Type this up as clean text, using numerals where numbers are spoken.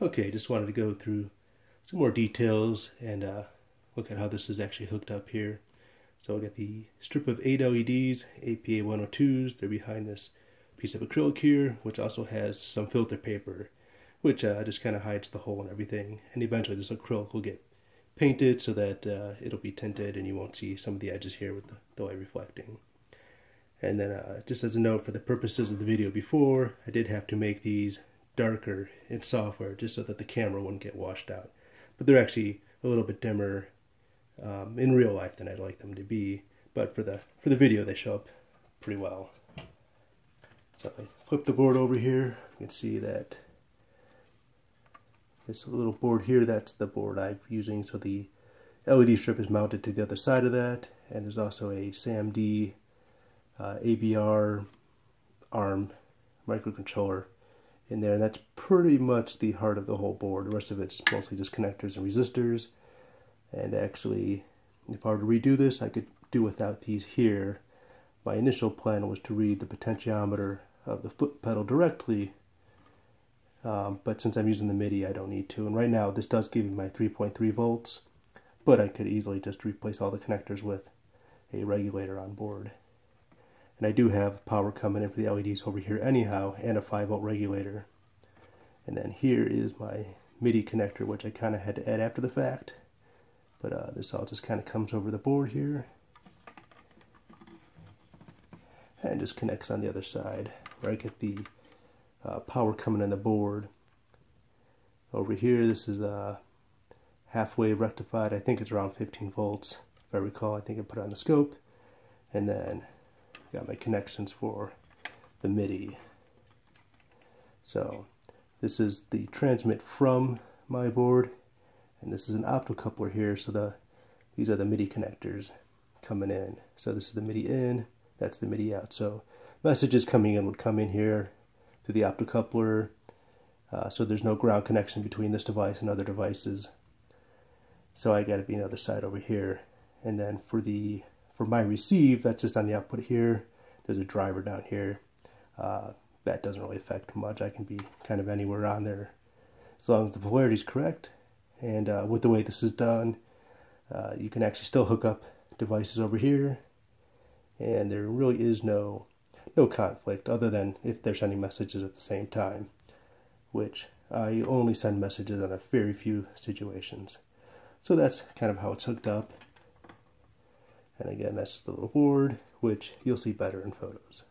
Okay, just wanted to go through some more details and look at how this is actually hooked up here. So I got the strip of 8 LEDs, APA 102s. They're behind this piece of acrylic here, which also has some filter paper, which just kind of hides the hole and everything. And eventually this acrylic will get painted so that it'll be tinted and you won't see some of the edges here with the light reflecting. And then just as a note, for the purposes of the video before, I did have to make these darker in software just so that the camera wouldn't get washed out. But they're actually a little bit dimmer in real life than I'd like them to be. But for the video, they show up pretty well. So if I flip the board over here, you can see that this little board here, that's the board I'm using. So the LED strip is mounted to the other side of that. And there's also a SAMD AVR ARM microcontroller in there, and that's pretty much the heart of the whole board. The rest of it's mostly just connectors and resistors. And actually, if I were to redo this, I could do without these here. My initial plan was to read the potentiometer of the foot pedal directly, but since I'm using the MIDI, I don't need to. And right now, this does give me my 3.3 volts, but I could easily just replace all the connectors with a regulator on board. And I do have power coming in for the LEDs over here anyhow, and a 5-volt regulator. And then here is my MIDI connector, which I kind of had to add after the fact. But this all just kind of comes over the board here. And just connects on the other side, where I get the power coming in the board. Over here, this is halfway rectified. I think it's around 15 volts, if I recall. I think I put it on the scope. And then got my connections for the MIDI. So this is the transmit from my board, and this is an optocoupler here. So these are the MIDI connectors coming in. So this is the MIDI in, that's the MIDI out. So messages coming in would come in here through the optocoupler. So there's no ground connection between this device and other devices. So I got to be on the other side over here. And then for my receive, that's just on the output here. There's a driver down here. That doesn't really affect much. I can be kind of anywhere on there as long as the polarity is correct. And with the way this is done, you can actually still hook up devices over here. And there really is no conflict other than if they're sending messages at the same time, which I only send messages on a very few situations. So that's kind of how it's hooked up. And again, that's the little board, which you'll see better in photos.